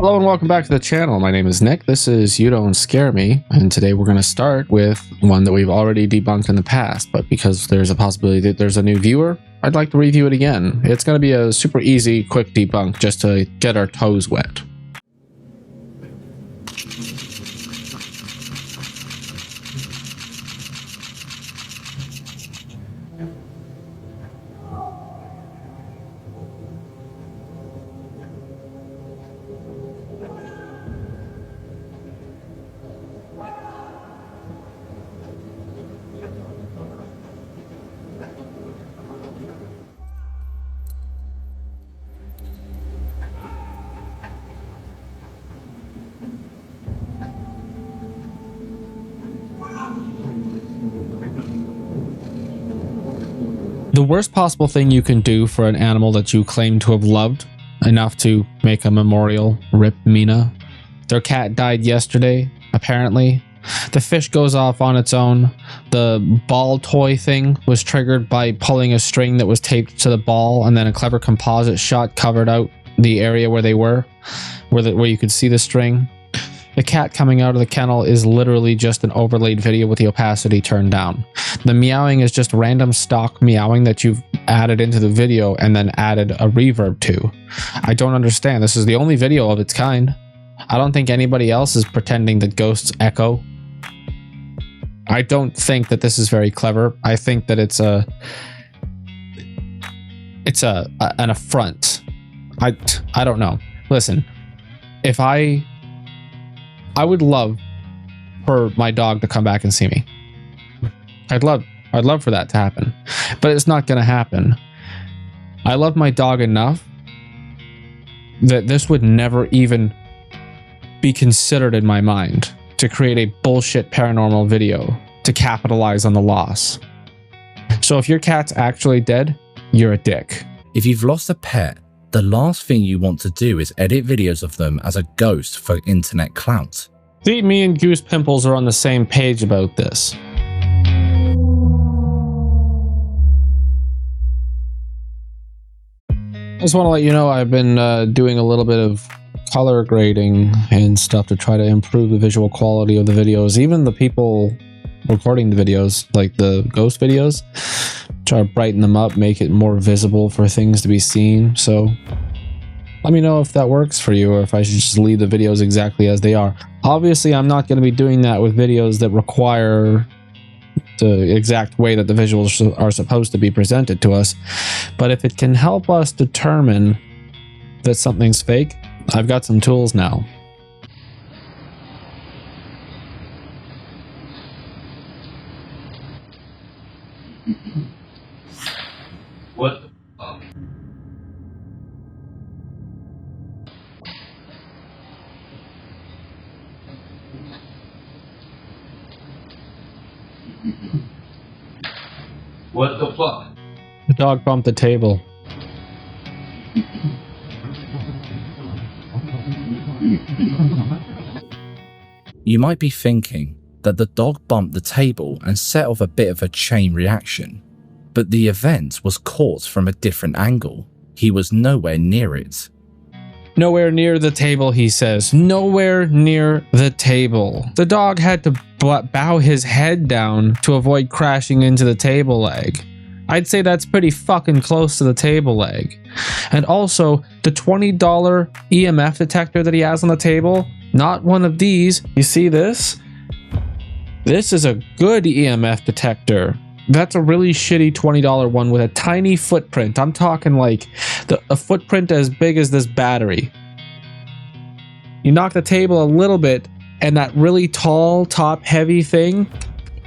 Hello and welcome back to the channel. My name is Nick. This is You Don't Scare Me, and today we're going to start with one that we've already debunked in the past, but because there's a possibility that there's a new viewer, I'd like to review it again. It's going to be a super easy, quick debunk just to get our toes wet. The worst possible thing you can do for an animal that you claim to have loved enough to make a memorial, Rip Mina. Their cat died yesterday, apparently. The fish goes off on its own. The ball toy thing was triggered by pulling a string that was taped to the ball, and then a clever composite shot covered out the area where they were, where you could see the string. The cat coming out of the kennel is literally just an overlaid video with the opacity turned down. The meowing is just random stock meowing that you've added into the video and then added a reverb to. I don't understand. This is the only video of its kind. I don't think anybody else is pretending that ghosts echo. I don't think that this is very clever. I think that it's an affront. I don't know. Listen, if I would love for my dog to come back and see me. I'd love for that to happen, but it's not going to happen. I love my dog enough that this would never even be considered in my mind to create a bullshit paranormal video to capitalize on the loss. So if your cat's actually dead, you're a dick. If you've lost a pet, the last thing you want to do is edit videos of them as a ghost for internet clout. See, me and Goose Pimples are on the same page about this. I just want to let you know I've been doing a little bit of color grading and stuff to try to improve the visual quality of the videos. Even the people recording the videos, like the ghost videos, try to brighten them up, make it more visible for things to be seen. So let me know if that works for you, or if I should just leave the videos exactly as they are. Obviously, I'm not going to be doing that with videos that require the exact way that the visuals are supposed to be presented to us. But if it can help us determine that something's fake, I've got some tools now. What the fuck? What the fuck? The dog bumped the table. You might be thinking that the dog bumped the table and set off a bit of a chain reaction, but the event was caught from a different angle. He was nowhere near it. Nowhere near the table, he says. Nowhere near the table. The dog had to bow his head down to avoid crashing into the table leg. I'd say that's pretty fucking close to the table leg. And also, the $20 EMF detector that he has on the table, not one of these. You see this? This is a good EMF detector. That's a really shitty $20 one with a tiny footprint. I'm talking like a footprint as big as this battery. You knock the table a little bit and that really tall, top heavy thing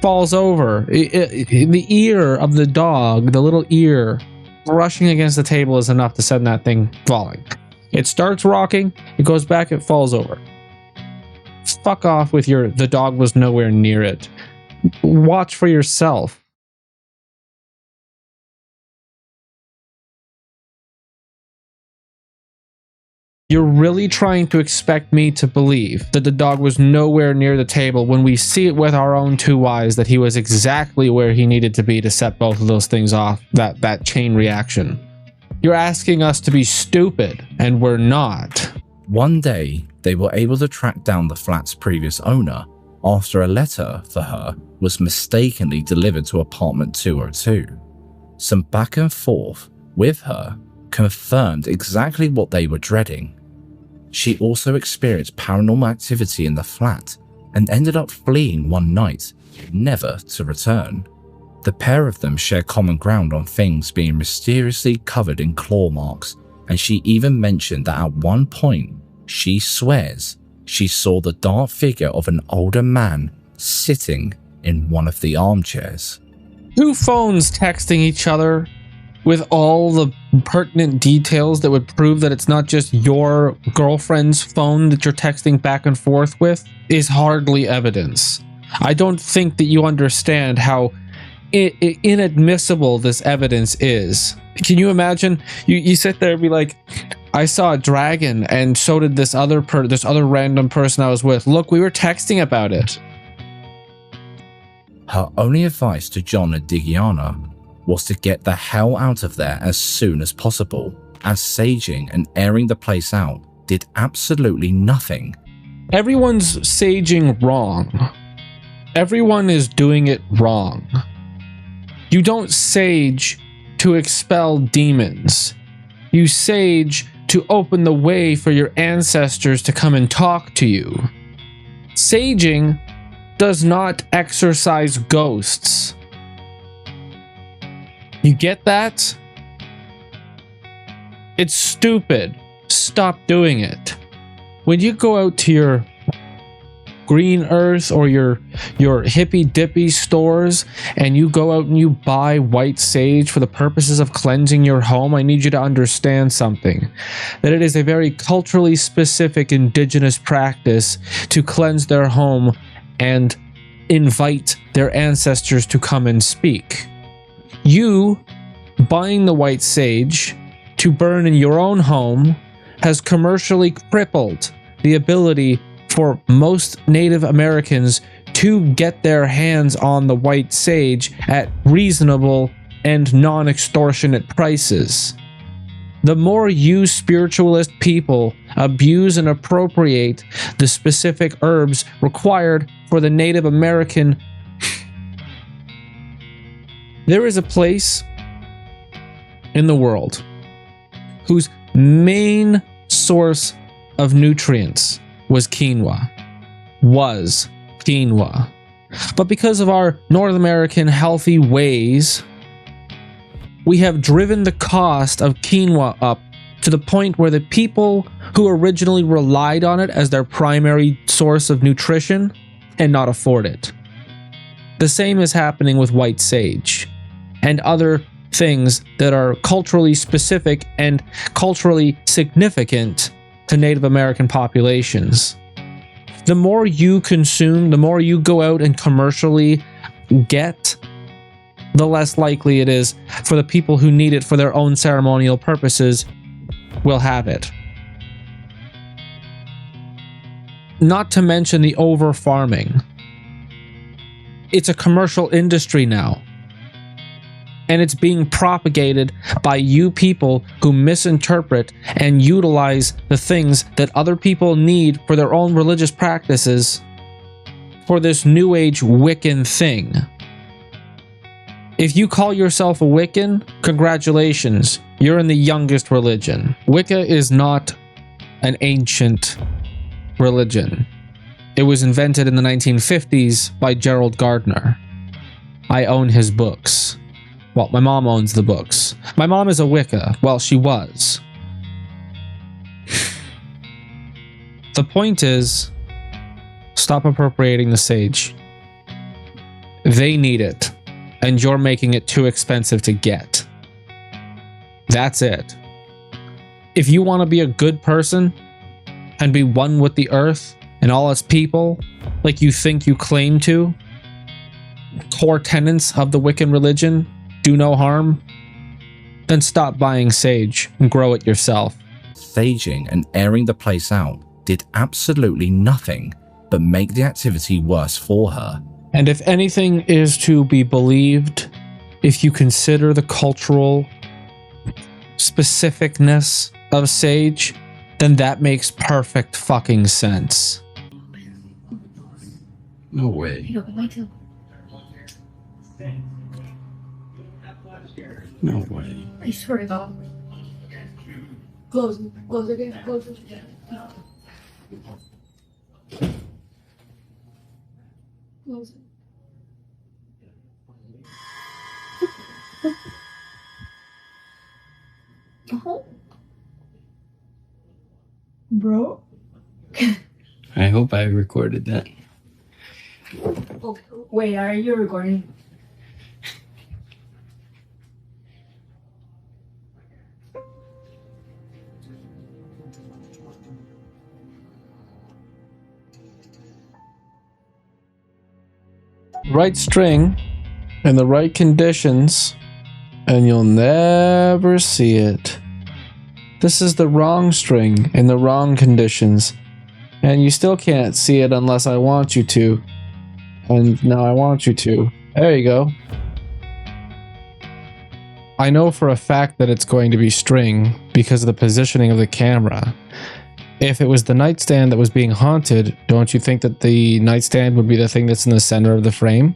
falls over. The ear of the dog, the little ear brushing against the table is enough to send that thing falling. It starts rocking, it goes back, it falls over. Fuck off with your the dog was nowhere near it. Watch for yourself. You're really trying to expect me to believe that the dog was nowhere near the table when we see it with our own two eyes that he was exactly where he needed to be to set both of those things off, that chain reaction. You're asking us to be stupid, and we're not. One day, they were able to track down the flat's previous owner after a letter for her was mistakenly delivered to apartment 202. Some back and forth with her confirmed exactly what they were dreading. She also experienced paranormal activity in the flat and ended up fleeing one night, never to return. The pair of them share common ground on things being mysteriously covered in claw marks, and she even mentioned that at one point, she swears she saw the dark figure of an older man sitting in one of the armchairs. Two phones texting each other with all the pertinent details that would prove that it's not just your girlfriend's phone that you're texting back and forth with is hardly evidence. I don't think that you understand how inadmissible this evidence is. Can you imagine? You sit there and be like, I saw a dragon and so did this other random person I was with. Look, we were texting about it. Her only advice to John and Digiana was to get the hell out of there as soon as possible, as saging and airing the place out did absolutely nothing. Everyone's saging wrong. Everyone is doing it wrong. You don't sage to expel demons. You sage to open the way for your ancestors to come and talk to you. Saging does not exorcise ghosts. You get that? It's stupid. Stop doing it. When you go out to your Green Earth or your hippy dippy stores and you go out and you buy white sage for the purposes of cleansing your home, I need you to understand something. That it is a very culturally specific indigenous practice to cleanse their home and invite their ancestors to come and speak. You buying the white sage to burn in your own home has commercially crippled the ability for most Native Americans to get their hands on the white sage at reasonable and non-extortionate prices. The more you spiritualist people abuse and appropriate the specific herbs required for the Native American, there is a place in the world whose main source of nutrients was quinoa. But because of our North American healthy ways, we have driven the cost of quinoa up to the point where the people who originally relied on it as their primary source of nutrition cannot afford it. The same is happening with white sage and other things that are culturally specific and culturally significant to Native American populations. The more you consume, the more you go out and commercially get, the less likely it is for the people who need it for their own ceremonial purposes will have it. Not to mention the over-farming. It's a commercial industry now. And it's being propagated by you people who misinterpret and utilize the things that other people need for their own religious practices for this new age Wiccan thing. If you call yourself a Wiccan, congratulations, you're in the youngest religion. Wicca is not an ancient religion. It was invented in the 1950s by Gerald Gardner. I own his books. Well, my mom owns the books. My mom is a Wicca. Well, she was. The point is, stop appropriating the sage. They need it, and you're making it too expensive to get. That's it. If you want to be a good person and be one with the earth and all its people, like you think you claim to, core tenets of the Wiccan religion, do no harm, then stop buying sage and grow it yourself. Saging and airing the place out did absolutely nothing but make the activity worse for her. And if anything is to be believed, if you consider the cultural specificness of sage, then that makes perfect fucking sense. No way. No way. I swear to God. Close it. Close it again. Close it again. Close it. Bro? I hope I recorded that. Okay. Wait, are you recording? Right string in the right conditions and you'll never see it. This is the wrong string in the wrong conditions and you still can't see it unless I want you to. And now I want you to. There you go. I know for a fact that it's going to be string because of the positioning of the camera. If it was the nightstand that was being haunted, don't you think that the nightstand would be the thing that's in the center of the frame?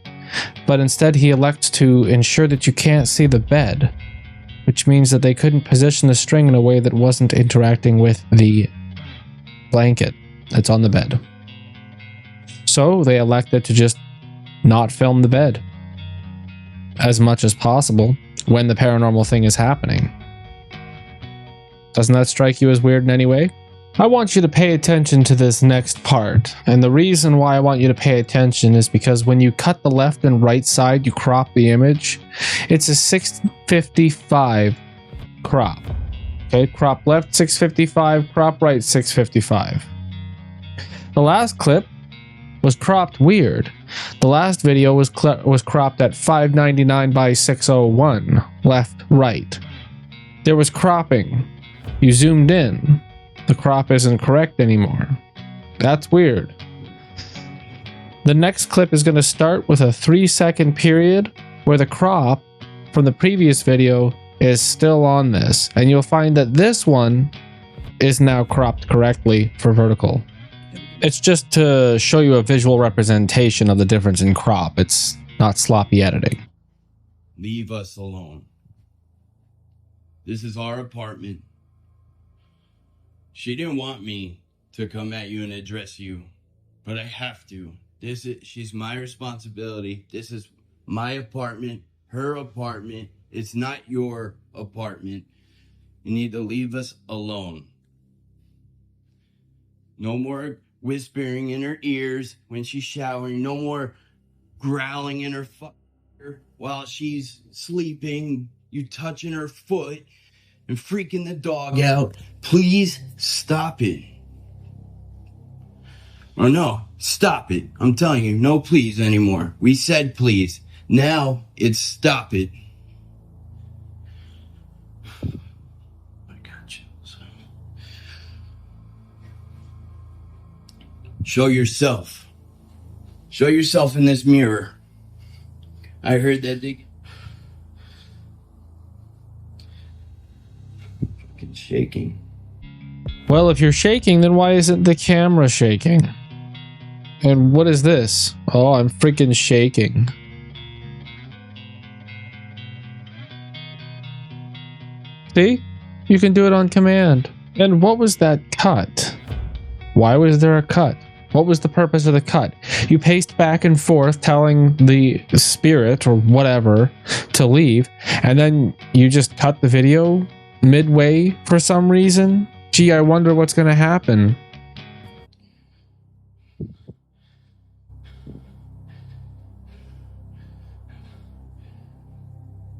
But instead he elects to ensure that you can't see the bed, which means that they couldn't position the string in a way that wasn't interacting with the blanket that's on the bed. So they elected to just not film the bed as much as possible when the paranormal thing is happening. Doesn't that strike you as weird in any way? I want you to pay attention to this next part, and the reason why I want you to pay attention is because when you cut the left and right side, you crop the image, it's a 655 crop. Okay, crop left 655, crop right 655. The last clip was cropped weird. The last video was cropped at 599 by 601, left, right. There was cropping. You zoomed in. The crop isn't correct anymore. That's weird. The next clip is going to start with a 3-second period where the crop from the previous video is still on this, and you'll find that this one is now cropped correctly for vertical. It's just to show you a visual representation of the difference in crop. It's not sloppy editing. Leave us alone. This is our apartment. She didn't want me to come at you and address you, but I have to. She's my responsibility. This is my apartment, her apartment. It's not your apartment. You need to leave us alone. No more whispering in her ears when she's showering. No more growling in her ear while she's sleeping. You touching her foot and freaking the dog out. Please stop it. Oh no, stop it. I'm telling you, no please anymore. We said please. Now it's stop it. I got chills. Show yourself. Show yourself in this mirror. I heard that they... Fucking shaking. Well, if you're shaking, then why isn't the camera shaking? And what is this? Oh, I'm freaking shaking. See? You can do it on command. And what was that cut? Why was there a cut? What was the purpose of the cut? You paced back and forth telling the spirit or whatever to leave, and then you just cut the video midway for some reason? Gee, I wonder what's going to happen.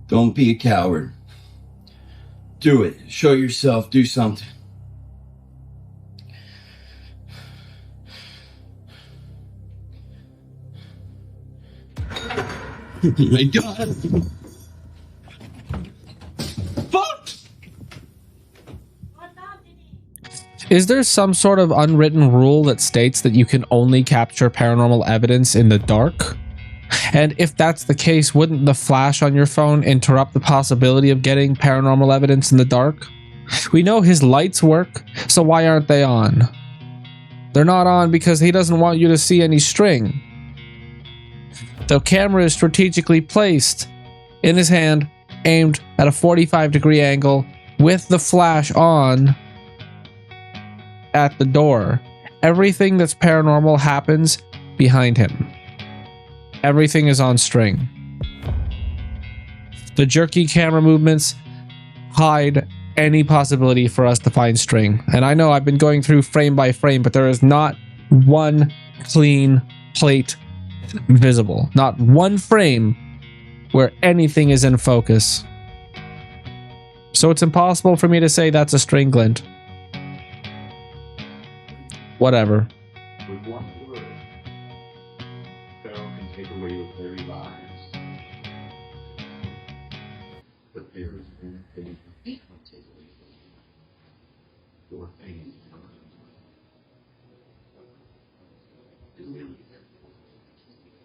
Don't be a coward. Do it. Show yourself. Do something. Oh my God. Fuck! Is there some sort of unwritten rule that states that you can only capture paranormal evidence in the dark? And if that's the case, wouldn't the flash on your phone interrupt the possibility of getting paranormal evidence in the dark? We know his lights work, so why aren't they on? They're not on because he doesn't want you to see any string. The camera is strategically placed in his hand, aimed at a 45-degree angle with the flash on at the door. Everything that's paranormal happens behind him. Everything is on string. The jerky camera movements hide any possibility for us to find string. And I know I've been going through frame by frame, but there is not one clean plate visible. Not one frame where anything is in focus. So it's impossible for me to say that's a string glint. Whatever. With one word, Pharaoh can take away your very lives. But there is one thing he cannot take away from you. Your faith.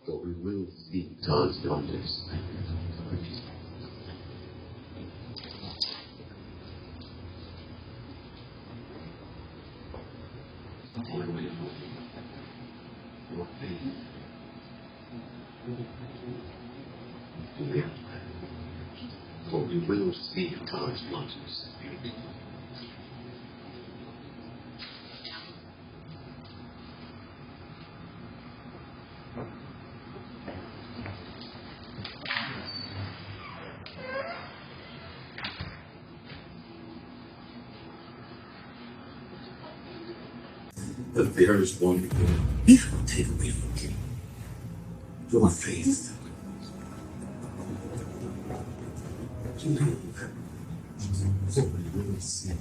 But we will see God's wonders. Your faith. For we will see God's wonders. But there is one thing he will take away from you. Your faith. To live. So we will see.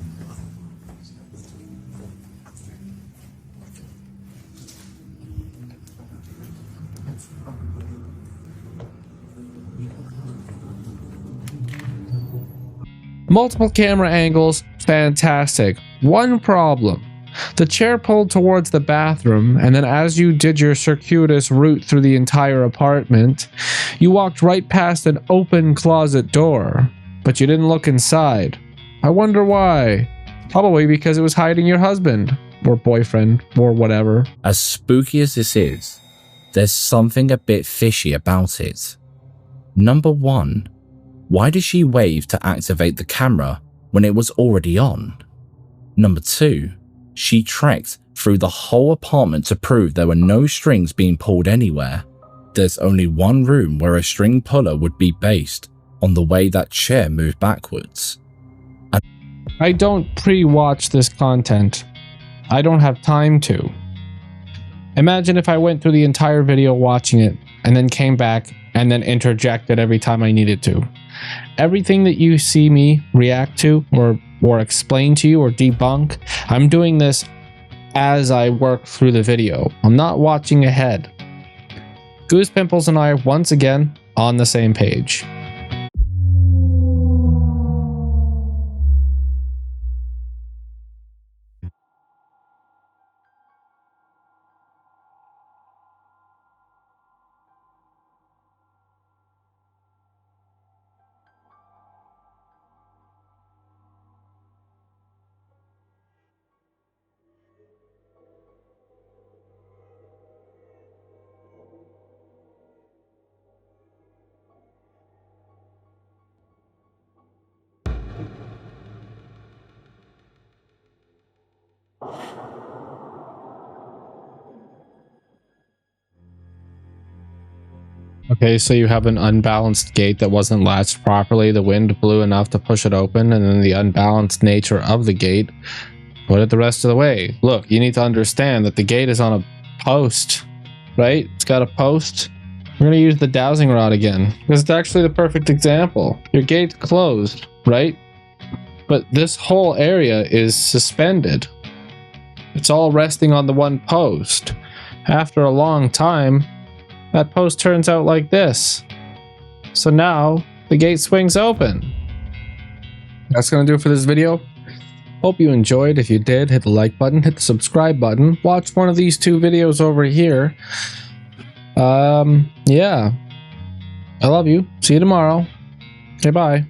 Multiple camera angles, fantastic. One problem. The chair pulled towards the bathroom, and then as you did your circuitous route through the entire apartment, you walked right past an open closet door, but you didn't look inside. I wonder why. Probably because it was hiding your husband, or boyfriend, or whatever. As spooky as this is, there's something a bit fishy about it. Number one, why did she wave to activate the camera when it was already on? Number two, she trekked through the whole apartment to prove there were no strings being pulled anywhere. There's only one room where a string puller would be based on the way that chair moved backwards. I don't pre-watch this content. I don't have time to. Imagine if I went through the entire video watching it and then came back and then interjected every time I needed to. Everything that you see me react to or explain to you or debunk, I'm doing this as I work through the video. I'm not watching ahead. Goose Pimples and I are once again on the same page. Okay, so you have an unbalanced gate that wasn't latched properly. The wind blew enough to push it open, and then the unbalanced nature of the gate put it the rest of the way. Look, you need to understand that the gate is on a post, right? It's got a post. We're going to use the dowsing rod again, because it's actually the perfect example. Your gate's closed, right? But this whole area is suspended. It's all resting on the one post. After a long time, that post turns out like this. So now the gate swings open. That's gonna do it for this video. Hope you enjoyed. If you did, hit the like button, hit the subscribe button, watch one of these two videos over here. Yeah. I love you. See you tomorrow. Okay, bye.